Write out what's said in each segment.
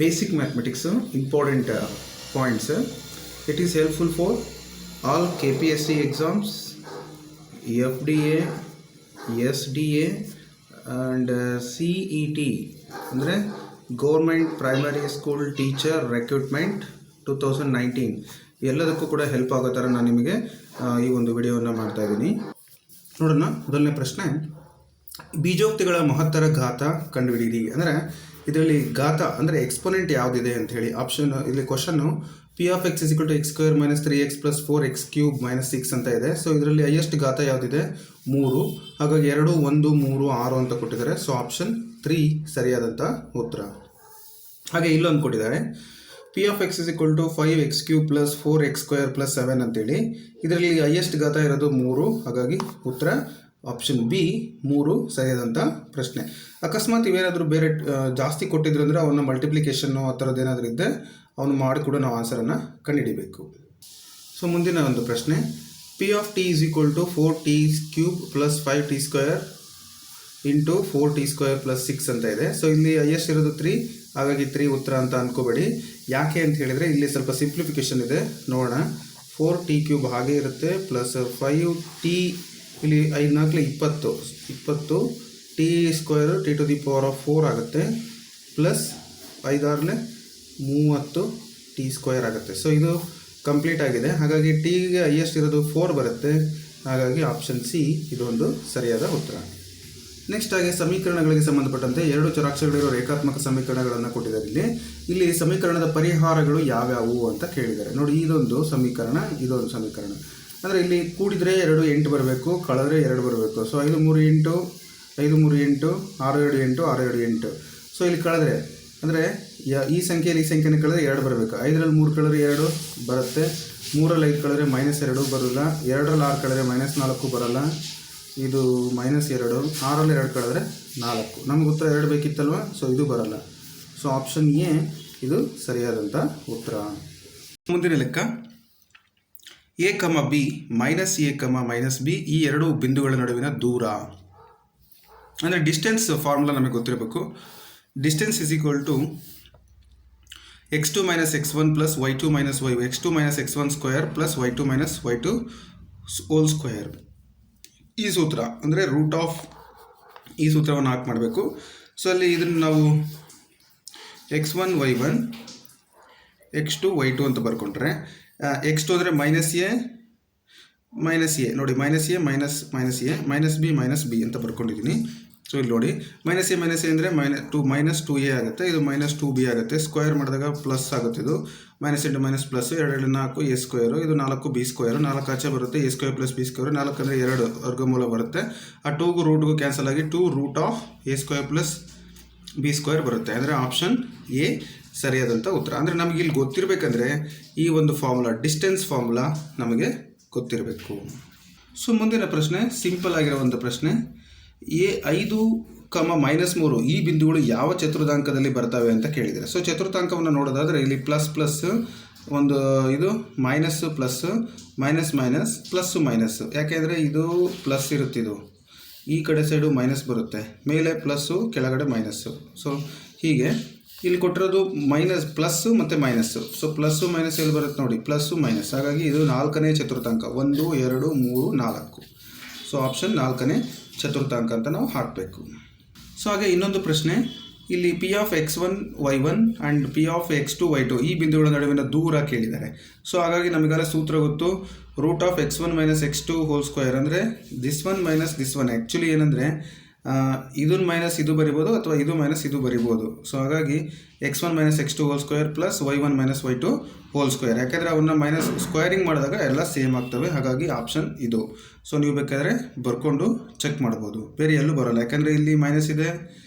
basic mathematics important points. It is helpful for all KPSC exams, FDA, SDA and CET ಅಂದರೆ government primary school teacher recruitment 2019 ಎಲ್ಲದಕ್ಕೂ ಕೂಡ help ಆಗೋ ಥರ ನಾನು ನಿಮಗೆ ಈ ಒಂದು ವಿಡಿಯೋವನ್ನು ಮಾಡ್ತಾ ಇದ್ದೀನಿ. ನೋಡೋಣ. ಮೊದಲನೇ ಪ್ರಶ್ನೆ, ಬೀಜೋಕ್ತಿಗಳ ಮಹತ್ತರ ಘಾತ ಕಂಡುಹಿಡಿಯಿರಿ. ಅಂದರೆ ಇದರಲ್ಲಿ ಘಾತ ಅಂದರೆ ಎಕ್ಸ್ಪೋನೆಂಟ್ ಯಾವುದಿದೆ ಅಂತ ಹೇಳಿ ಆಪ್ಷನ್ ಇಲ್ಲಿ question P of X is equal to X square minus 3x plus 4x cube minus 6 ಅಂತ ಇದೆ. ಸೊ ಇದರಲ್ಲಿ ಹೈಯೆಸ್ಟ್ ಘಾತ ಯಾವುದಿದೆ? 3. ಹಾಗಾಗಿ 2, 1, 3, 6 ಅಂತ ಕೊಟ್ಟಿದ್ದಾರೆ. ಸೊ ಆಪ್ಷನ್ 3 ಸರಿಯಾದಂಥ ಉತ್ತರ. ಹಾಗೆ ಇಲ್ಲೊಂದು ಕೊಟ್ಟಿದ್ದಾರೆ, P of X is equal to 5x cube plus 4x square plus 7 ಅಂತೇಳಿ. ಇದರಲ್ಲಿ ಹೈಯೆಸ್ಟ್ ಘಾತ ಇರೋದು 3. ಹಾಗಾಗಿ ಉತ್ತರ ಆಪ್ಷನ್ ಬಿ 3 ಸರಿಯಾದಂಥ ಪ್ರಶ್ನೆ. ಅಕಸ್ಮಾತ್ ಇವೇನಾದರೂ ಬೇರೆ ಜಾಸ್ತಿ ಕೊಟ್ಟಿದ್ರು ಅಂದರೆ ಅವನ್ನ ಮಲ್ಟಿಪ್ಲಿಕೇಶನ್ನು ಆ ಥರದ್ದು ಏನಾದರೂ ಇದ್ದರೆ ಅವನು ಮಾಡಿ ಕೂಡ ನಾವು ಆನ್ಸರನ್ನು ಕಂಡುಹಿಡಿಬೇಕು. ಸೊ ಮುಂದಿನ ಒಂದು ಪ್ರಶ್ನೆ, P of T is equal to 4t cube plus 5t square into 4t square plus 6 ಅಂತ ಇದೆ. ಸೊ ಇಲ್ಲಿ ಹೈಯೆಸ್ಟ್ ಇರೋದು 3, ಹಾಗಾಗಿ 3 ಉತ್ತರ ಅಂತ ಅಂದ್ಕೋಬೇಡಿ. ಯಾಕೆ ಅಂತ ಹೇಳಿದರೆ ಇಲ್ಲಿ ಸ್ವಲ್ಪ ಸಿಂಪ್ಲಿಫಿಕೇಶನ್ ಇದೆ. ನೋಡೋಣ. 4t ಕ್ಯೂಬ್ ಹಾಗೆ ಇರುತ್ತೆ ಪ್ಲಸ್ 5t ಇಲ್ಲಿ 5 4 20 t square t to the power of 4 ಆಗುತ್ತೆ ಪ್ಲಸ್ 5 6 30 ಟಿ ಸ್ಕ್ವೇರ್ ಆಗುತ್ತೆ. ಸೊ ಇದು ಕಂಪ್ಲೀಟ್ ಆಗಿದೆ. ಹಾಗಾಗಿ ಟಿಗೆ ಹೈಯೆಸ್ಟ್ ಇರೋದು 4 ಬರುತ್ತೆ. ಹಾಗಾಗಿ ಆಪ್ಷನ್ ಸಿ ಇದೊಂದು ಸರಿಯಾದ ಉತ್ತರ. ನೆಕ್ಸ್ಟ್ ಆಗಿ ಸಮೀಕರಣಗಳಿಗೆ ಸಂಬಂಧಪಟ್ಟಂತೆ 2 ಚರಾಕ್ಷರಗಳಿರೋ ರೇಖಾತ್ಮಕ ಸಮೀಕರಣಗಳನ್ನು ಕೊಟ್ಟಿದ್ದಾರೆ. ಇಲ್ಲಿ ಸಮೀಕರಣದ ಪರಿಹಾರಗಳು ಯಾವ್ಯಾವು ಅಂತ ಕೇಳಿದ್ದಾರೆ. ನೋಡಿ, ಇದೊಂದು ಸಮೀಕರಣ, ಇದೊಂದು ಸಮೀಕರಣ. ಅಂದರೆ ಇಲ್ಲಿ ಕೂಡಿದರೆ 2 8 ಬರಬೇಕು, ಕಳೆದ್ರೆ 2 ಬರಬೇಕು. ಸೊ 5 3 8 5 3 8 6 7 8 6 7 8. ಸೊ ಇಲ್ಲಿ ಕಳೆದ್ರೆ ಅಂದರೆ ಈ ಸಂಖ್ಯೆಯಲ್ಲಿ ಈ ಸಂಖ್ಯೆನ ಕಳೆದ್ರೆ 2 ಬರಬೇಕು. 5ರಲ್ಲಿ 3 ಕಳೆದ್ರೆ 2 ಬರುತ್ತೆ. 3ರಲ್ಲಿ 5 ಕಳೆದ್ರೆ -2 ಬರೋಲ್ಲ. 2ರಲ್ಲಿ 6 ಕಳೆದ್ರೆ -4 ಬರೋಲ್ಲ. ಇದು -2. 6ರಲ್ಲಿ 2 ಕಳೆದ್ರೆ 4. ನಮ್ಗೆ ಉತ್ತರ 2 ಬೇಕಿತ್ತಲ್ವ? ಸೊ ಇದು ಬರೋಲ್ಲ. ಸೊ ಆಪ್ಷನ್ ಎ ಇದು ಸರಿಯಾದಂಥ ಉತ್ತರ. ಮುಂದಿನ ಲೆಕ್ಕ, ಎ ಕಮ B minus A comma minus B ಈ 2 ಬಿಂದುಗಳ ನಡುವಿನ ದೂರ. ಅಂದರೆ ಡಿಸ್ಟೆನ್ಸ್ ಫಾರ್ಮುಲಾ ನಮಗೆ ಗೊತ್ತಿರಬೇಕು. Distance is equal to x2 minus x1 plus y2 minus y x2 minus x1 square plus y2 minus y2 whole square. ಈ ಸೂತ್ರ ಅಂದರೆ ರೂಟ್ ಆಫ್ ಈ ಸೂತ್ರವನ್ನು ಹಾಕಿ ಮಾಡಬೇಕು. ಸೊ ಅಲ್ಲಿ ಇದನ್ನು ನಾವು x1 y1 x2 y2 ಅಂತ ಬರ್ಕೊಂಡ್ರೆ x2 ಅಂದರೆ ಮೈನಸ್ ಎ ನೋಡಿ, minus A minus A minus B ಅಂತ ಬರ್ಕೊಂಡಿದ್ದೀನಿ. ಸೊ ಇಲ್ಲಿ ನೋಡಿ, ಮೈನಸ್ ಎ ಅಂದರೆ -2a ಆಗುತ್ತೆ. ಇದು -2b ಆಗುತ್ತೆ. ಸ್ಕ್ವೇರ್ ಮಾಡಿದಾಗ ಪ್ಲಸ್ ಆಗುತ್ತೆ. ಇದು minus into minus plus 2 4 A square, ಇದು 4 ಬಿ ಸ್ಕ್ವೇರು, 4 ಆಚೆ ಬರುತ್ತೆ. A square plus B square, 4 ಅಂದರೆ 2 ವರ್ಗಮೂಲ ಬರುತ್ತೆ. ಆ 2ಗೂ ರೂಟ್ಗೂ ಕ್ಯಾನ್ಸಲ್ ಆಗಿ 2 root of a square plus b square ಬರುತ್ತೆ. ಅಂದರೆ ಆಪ್ಷನ್ ಎ ಸರಿಯಾದಂಥ ಉತ್ತರ. ಅಂದರೆ ನಮಗೆ ಇಲ್ಲಿ ಗೊತ್ತಿರಬೇಕಂದ್ರೆ ಈ ಒಂದು ಫಾರ್ಮುಲಾ, ಡಿಸ್ಟೆನ್ಸ್ ಫಾರ್ಮುಲಾ ನಮಗೆ ಗೊತ್ತಿರಬೇಕು. ಸೊ ಮುಂದಿನ ಪ್ರಶ್ನೆ ಸಿಂಪಲ್ ಆಗಿರೋ ಒಂದು ಪ್ರಶ್ನೆ, ಎ 5, -3 ಈ ಬಿಂದುಗಳು ಯಾವ ಚತುರ್ಥಾಂಕದಲ್ಲಿ ಬರ್ತವೆ ಅಂತ ಕೇಳಿದರೆ. ಸೊ ಚತುರ್ಥಾಂಕವನ್ನು ನೋಡೋದಾದರೆ ಇಲ್ಲಿ ಪ್ಲಸ್ ಒಂದು ಇದು minus plus minus plus minus. ಯಾಕೆಂದರೆ ಇದು ಪ್ಲಸ್ ಇರುತ್ತೆ, ಇದು ಈ ಕಡೆ ಸೈಡು ಮೈನಸ್ ಬರುತ್ತೆ, ಮೇಲೆ ಪ್ಲಸ್ಸು ಕೆಳಗಡೆ ಮೈನಸ್ಸು. ಸೊ ಹೀಗೆ ಇಲ್ಲಿ ಕೊಟ್ಟಿರೋದು ಮೈನಸ್ ಪ್ಲಸ್ಸು ಮತ್ತು ಮೈನಸ್ಸು. ಸೊ ಪ್ಲಸ್ಸು ಮೈನಸ್ ಎಲ್ಲಿ ಬರುತ್ತೆ ನೋಡಿ, ಪ್ಲಸ್ಸು ಮೈನಸ್. ಹಾಗಾಗಿ ಇದು 4ನೇ ಚತುರ್ಥಾಂಕ, 1 2 3 4. ಸೊ ಆಪ್ಷನ್ 4ನೇ ಚತುರ್ಥಾಂಕ ಅಂತ ನಾವು ಹಾಕಬೇಕು. ಸೊ ಹಾಗೆ ಇನ್ನೊಂದು ಪ್ರಶ್ನೆ, ಇಲ್ಲಿ P of x1 y1 and P of x2 y2 ಈ ಬಿಂದುಗಳ ನಡುವಿನ ದೂರ ಕೇಳಿದ್ದಾರೆ. ಸೊ ಹಾಗಾಗಿ ನಮಗೆಲ್ಲ ಸೂತ್ರ ಗೊತ್ತು, root of x1 minus x2 whole square. ಅಂದರೆ this one minus this one. Actually ಏನಂದರೆ ಇದನ್ನು ಮೈನಸ್ ಇದು ಬರಿಬೋದು ಅಥವಾ ಇದು ಮೈನಸ್ ಇದು ಬರಿಬೋದು. ಸೊ ಹಾಗಾಗಿ x1 minus x2 whole square plus y1 minus y2 whole square. ಯಾಕೆಂದರೆ ಅವನ್ನ ಮೈನಸ್ ಸ್ಕ್ವೇರಿಂಗ್ ಮಾಡಿದಾಗ ಎಲ್ಲ ಸೇಮ್ ಆಗ್ತವೆ. ಹಾಗಾಗಿ ಆಪ್ಷನ್ ಇದು. ಸೊ ನೀವು ಬೇಕಾದರೆ ಬರ್ಕೊಂಡು ಚೆಕ್ ಮಾಡ್ಬೋದು, ಬೇರೆ ಎಲ್ಲೂ ಬರೋಲ್ಲ. ಯಾಕೆಂದರೆ ಇಲ್ಲಿ ಮೈನಸ್ ಇದೆ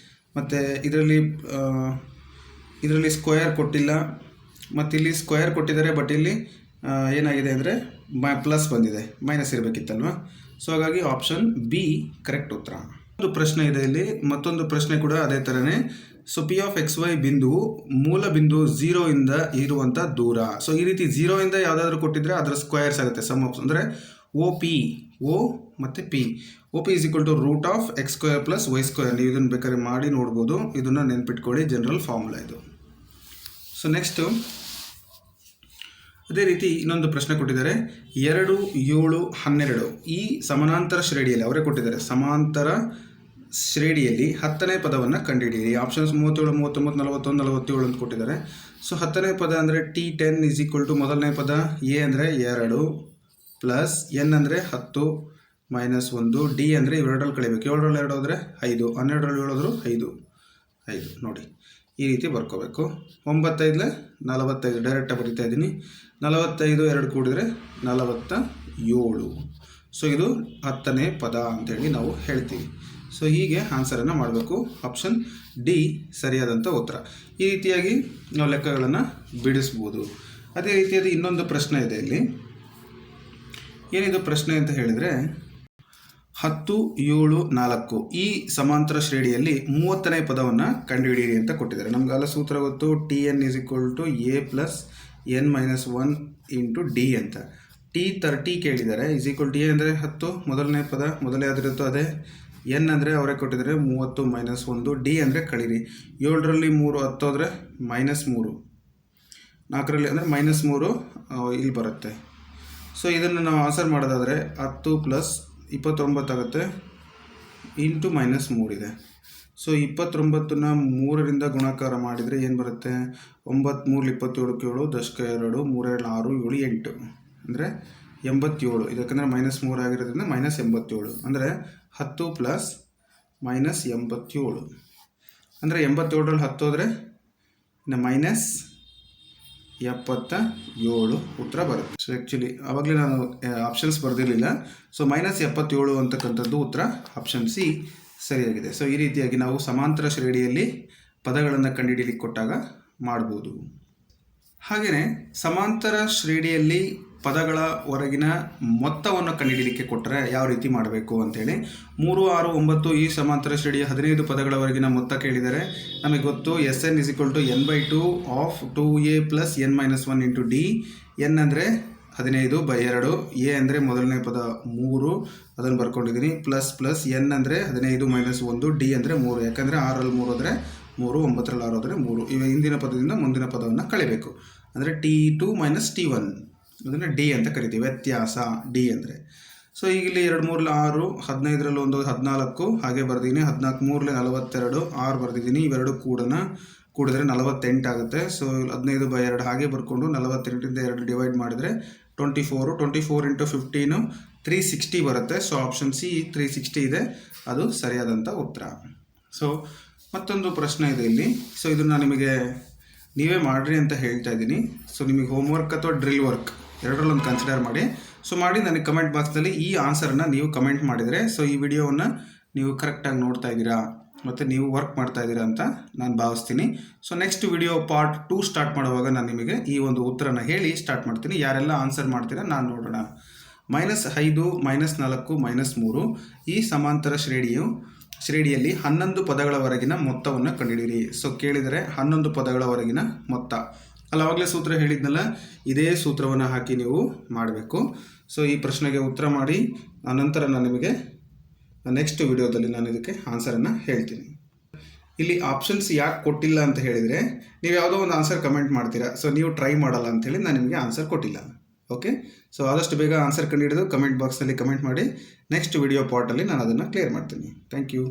ಮತ್ತು ಇದರಲ್ಲಿ ಸ್ಕ್ವೇರ್ ಕೊಟ್ಟಿಲ್ಲ, ಮತ್ತು ಇಲ್ಲಿ ಸ್ಕ್ವೇರ್ ಕೊಟ್ಟಿದ್ದಾರೆ. ಬಟ್ ಇಲ್ಲಿ ಏನಾಗಿದೆ ಅಂದರೆ ಪ್ಲಸ್ ಬಂದಿದೆ, ಮೈನಸ್ ಇರಬೇಕಿತ್ತಲ್ವ. ಸೊ ಹಾಗಾಗಿ ಆಪ್ಷನ್ ಬಿ ಕರೆಕ್ಟ್ ಉತ್ತರ. ಒಂದು ಪ್ರಶ್ನೆ ಇದೆ ಇಲ್ಲಿ, ಮತ್ತೊಂದು ಪ್ರಶ್ನೆ ಕೂಡ ಅದೇ ಥರನೇ. ಸೊ ಪಿ ಆಫ್ XY ಬಿಂದು ಮೂಲ ಬಿಂದು 0 ಇಂದ ಇರುವಂಥ ದೂರ. ಸೊ ಈ ರೀತಿ 0 ಇಂದ ಯಾವುದಾದ್ರೂ ಕೊಟ್ಟಿದ್ರೆ ಅದರ ಸ್ಕ್ವೇರ್ಸ್ ಆಗುತ್ತೆ. ಸಮ್ ಆಫ್ ಅಂದರೆ O ಮತ್ತು P. OP is equal to root of x² plus y². ನೀವು ಇದನ್ನು ಬೇಕಾದ್ರೆ ಮಾಡಿ ನೋಡ್ಬೋದು. ಇದನ್ನು ನೆನ್ಪಿಟ್ಕೊಳ್ಳಿ, ಜನರಲ್ ಫಾರ್ಮುಲಾ ಇದು. ಸೊ ನೆಕ್ಸ್ಟು ಅದೇ ರೀತಿ ಇನ್ನೊಂದು ಪ್ರಶ್ನೆ ಕೊಟ್ಟಿದ್ದಾರೆ 2, 7, 12 ಈ ಸಮಾನಾಂತರ ಶ್ರೇಣಿಯಲ್ಲಿ ಅವರೇ ಕೊಟ್ಟಿದ್ದಾರೆ. ಸಮಾಂತರ ಶ್ರೇಣಿಯಲ್ಲಿ 10ನೇ ಪದವನ್ನು ಕಂಡುಹಿಡಿಯಿರಿ. ಆಪ್ಷನ್ಸ್ 37, 39, 41, 47 ಅಂತ ಕೊಟ್ಟಿದ್ದಾರೆ. ಸೊ 10ನೇ ಪದ ಅಂದರೆ T10 = ಮೊದಲನೇ ಪದ ಎ ಅಂದರೆ 2 ಪ್ಲಸ್ ಎನ್ ಅಂದರೆ 10 ಮೈನಸ್ 1, ಡಿ ಅಂದರೆ ಇವೆರಡರಲ್ಲಿ ಕಳಿಬೇಕು. 7ರಲ್ಲಿ 2 ಹೋದರೆ 5, 12ರಲ್ಲಿ 7 ಹೋದರೂ 5 ನೋಡಿ ಈ ರೀತಿ ಬರ್ಕೋಬೇಕು. 9 × 5 = 45 ಡೈರೆಕ್ಟಾಗಿ ಬರಿತಾ ಇದ್ದೀನಿ. 45 2 ಕೂಡಿದರೆ 47. ಸೊ ಇದು 10ನೇ ಪದ ಅಂತೇಳಿ ನಾವು ಹೇಳ್ತೀವಿ. ಸೊ ಹೀಗೆ ಆನ್ಸರನ್ನು ಮಾಡಬೇಕು. ಆಪ್ಷನ್ ಡಿ ಸರಿಯಾದಂಥ ಉತ್ತರ. ಈ ರೀತಿಯಾಗಿ ನಾವು ಲೆಕ್ಕಗಳನ್ನು ಬಿಡಿಸ್ಬೋದು. ಅದೇ ರೀತಿಯಾದ ಇನ್ನೊಂದು ಪ್ರಶ್ನೆ ಇದೆ ಇಲ್ಲಿ. ಏನಿದು ಪ್ರಶ್ನೆ ಅಂತ ಹೇಳಿದರೆ 10, 7, 4 ಈ ಸಮಾಂತರ ಶ್ರೇಣಿಯಲ್ಲಿ 30ನೇ ಪದವನ್ನು ಕಂಡುಹಿಡಿಯಿರಿ ಅಂತ ಕೊಟ್ಟಿದ್ದಾರೆ. ನಮಗೆಲ್ಲ ಸೂತ್ರ ಗೊತ್ತು. Tn = a + n - 1 × d ಅಂತ. T30 ಕೇಳಿದ್ದಾರೆ. = a ಅಂದರೆ 10 ಮೊದಲನೇ ಪದ ಮೊದಲೇ ಯಾವ್ದಿರುತ್ತೋ ಅದೇ. ಎನ್ ಅಂದರೆ ಅವರೇ ಕೊಟ್ಟಿದ್ದಾರೆ 30 ಮೈನಸ್ 1, ಡಿ ಅಂದರೆ ಕಳೀರಿ. 7ರಲ್ಲಿ 3 10 ಹೋದರೆ -3, 4ರಲ್ಲಿ ಅಂದರೆ -3 ಇಲ್ಲಿ ಬರುತ್ತೆ. ಸೊ ಇದನ್ನು ನಾವು ಆನ್ಸರ್ ಮಾಡೋದಾದರೆ 10 + 29 ಆಗುತ್ತೆ ಇಂಟು -3 ಇದೆ. ಸೊ 29ನ 3ರಿಂದ ಗುಣಾಕಾರ ಮಾಡಿದರೆ ಏನು ಬರುತ್ತೆ? 9 3 27 7 ದಶಕ 2 3 2 6 7 8 ಅಂದರೆ 87. ಇದಕ್ಕೆಂದರೆ -3 ಆಗಿರೋದ್ರಿಂದ -87 ಅಂದರೆ 10 + -87 ಅಂದರೆ 87ರಲ್ಲಿ 10 ಹೋದರೆ -77 ಉತ್ತರ ಬರುತ್ತೆ. ಸೊ ಆ್ಯಕ್ಚುಲಿ ಆವಾಗಲೇ ನಾನು ಆಪ್ಷನ್ಸ್ ಬರೆದಿರಲಿಲ್ಲ. ಸೊ -77 ಅಂತಕ್ಕಂಥದ್ದು ಉತ್ತರ ಆಪ್ಷನ್ ಸಿ ಸರಿಯಾಗಿದೆ. ಸೊ ಈ ರೀತಿಯಾಗಿ ನಾವು ಸಮಾಂತರ ಶ್ರೇಣಿಯಲ್ಲಿ ಪದಗಳನ್ನು ಕಂಡುಹಿಡಿಯಲಿಕ್ಕೆ ಕೊಟ್ಟಾಗ ಮಾಡ್ಬೋದು. ಹಾಗೆಯೇ ಸಮಾಂತರ ಶ್ರೇಣಿಯಲ್ಲಿ ಪದಗಳ ಹೊರಗಿನ ಮೊತ್ತವನ್ನು ಕಂಡುಹಿಡಿಯಲಿಕ್ಕೆ ಕೊಟ್ಟರೆ ಯಾವ ರೀತಿ ಮಾಡಬೇಕು ಅಂತೇಳಿ 3, 6, 9 ಈ ಸಮಾಂತರ ಶ್ರೇಣಿಯ 15 ಪದಗಳವರೆಗಿನ ಮೊತ್ತ ಕೇಳಿದರೆ ನಮಗೆ ಗೊತ್ತು. Sn = n/2 of 2a + n - 1 × d. N ಅಂದರೆ 15/2, ಎ ಅಂದರೆ ಮೊದಲನೇ ಪದ 3 ಅದನ್ನು ಬರ್ಕೊಂಡಿದ್ದೀನಿ, ಪ್ಲಸ್ ಎನ್ ಅಂದರೆ 15 - 1, ಡಿ ಅಂದರೆ 3. ಯಾಕಂದರೆ 6ರಲ್ಲಿ 3 ಹೋದರೆ 3, 9ರಲ್ಲಿ 6 ಹೋದರೆ 3. ಇವ ಹಿಂದಿನ ಪದದಿಂದ ಮುಂದಿನ ಪದವನ್ನು ಕಳಿಬೇಕು. ಅಂದರೆ T2 - T1 ಅದನ್ನು ಡಿ ಅಂತ ಕರಿತೀವಿ. ವ್ಯತ್ಯಾಸ ಡಿ ಅಂದರೆ. ಸೊ ಈಗ ಇಲ್ಲಿ 2 3 6, 15ರಲ್ಲಿ 1 14 ಹಾಗೆ ಬರ್ದಿದ್ದೀನಿ. 14 3 42, 6 ಬರ್ದಿದ್ದೀನಿ. ಇವೆರಡು ಕೂಡಿದ್ರೆ 48 ಆಗುತ್ತೆ. ಸೊ 15/2 ಹಾಗೆ ಬರ್ಕೊಂಡು 48ರಿಂದ 2 ಡಿವೈಡ್ ಮಾಡಿದರೆ 24 × 15 360 ಬರುತ್ತೆ. ಸೊ ಆಪ್ಷನ್ ಸಿ 360 ಇದೆ, ಅದು ಸರಿಯಾದಂಥ ಉತ್ತರ. ಸೊ ಮತ್ತೊಂದು ಪ್ರಶ್ನೆ ಇದೆ ಇಲ್ಲಿ. ಸೊ ಇದನ್ನು ನಿಮಗೆ ನೀವೇ ಮಾಡಿರಿ ಅಂತ ಹೇಳ್ತಾ ಇದ್ದೀನಿ. ಸೊ ನಿಮಗೆ ಹೋಮ್ವರ್ಕ್ ಅಥವಾ ಡ್ರಿಲ್ ವರ್ಕ್ ಎರಡರಲ್ಲೊಂದು ಕನ್ಸಿಡರ್ ಮಾಡಿ. ಸೊ ಮಾಡಿ ನನಗೆ ಕಮೆಂಟ್ ಬಾಕ್ಸ್ನಲ್ಲಿ ಈ ಆನ್ಸರನ್ನು ನೀವು ಕಮೆಂಟ್ ಮಾಡಿದರೆ ಸೊ ಈ ವಿಡಿಯೋವನ್ನು ನೀವು ಕರೆಕ್ಟಾಗಿ ನೋಡ್ತಾ ಇದ್ದೀರಾ ಮತ್ತು ನೀವು ವರ್ಕ್ ಮಾಡ್ತಾ ಇದ್ದೀರಾ ಅಂತ ನಾನು ಭಾವಿಸ್ತೀನಿ. So next video part 2 start ಮಾಡುವಾಗ ನಾನು ನಿಮಗೆ ಈ ಒಂದು ಉತ್ತರನ ಹೇಳಿ ಸ್ಟಾರ್ಟ್ ಮಾಡ್ತೀನಿ. ಯಾರೆಲ್ಲ ಆನ್ಸರ್ ಮಾಡ್ತೀರಾ ನಾನು ನೋಡೋಣ. -5, -4, -3 ಈ ಸಮಾಂತರ ಶ್ರೇಣಿಯಲ್ಲಿ 11 ಪದಗಳವರೆಗಿನ ಮೊತ್ತವನ್ನು ಕಂಡುಹಿಡಿಯಿರಿ. ಸೊ ಕೇಳಿದರೆ 11 ಪದಗಳವರೆಗಿನ ಮೊತ್ತ ಅವಾಗಲೇ ಸೂತ್ರ ಹೇಳಿದ್ನಲ್ಲ, ಇದೇ ಸೂತ್ರವನ್ನು ಹಾಕಿ ನೀವು ಮಾಡಬೇಕು. ಸೊ ಈ ಪ್ರಶ್ನೆಗೆ ಉತ್ತರ ಮಾಡಿ ಆನಂತರ ನಾನು ನಿಮಗೆ ನೆಕ್ಸ್ಟ್ ವಿಡಿಯೋದಲ್ಲಿ ನಾನು ಇದಕ್ಕೆ ಆನ್ಸರನ್ನು ಹೇಳ್ತೀನಿ. ಇಲ್ಲಿ ಆಪ್ಷನ್ಸ್ ಯಾಕೆ ಕೊಟ್ಟಿಲ್ಲ ಅಂತ ಹೇಳಿದರೆ ನೀವು ಯಾವುದೋ ಒಂದು ಆನ್ಸರ್ ಕಮೆಂಟ್ ಮಾಡ್ತೀರಾ. ಸೊ ನೀವು ಟ್ರೈ ಮಾಡಲ್ಲ ಅಂಥೇಳಿ ನಾನು ನಿಮಗೆ ಆನ್ಸರ್ ಕೊಟ್ಟಿಲ್ಲ. ಓಕೆ. ಸೊ ಆದಷ್ಟು ಬೇಗ ಆನ್ಸರ್ ಕಂಡುಹಿಡಿದು ಕಮೆಂಟ್ ಬಾಕ್ಸ್ನಲ್ಲಿ ಕಮೆಂಟ್ ಮಾಡಿ. ನೆಕ್ಸ್ಟ್ ವಿಡಿಯೋ ಪಾರ್ಟಲ್ಲಿ ನಾನು ಅದನ್ನು ಕ್ಲಿಯರ್ ಮಾಡ್ತೀನಿ. Thank you.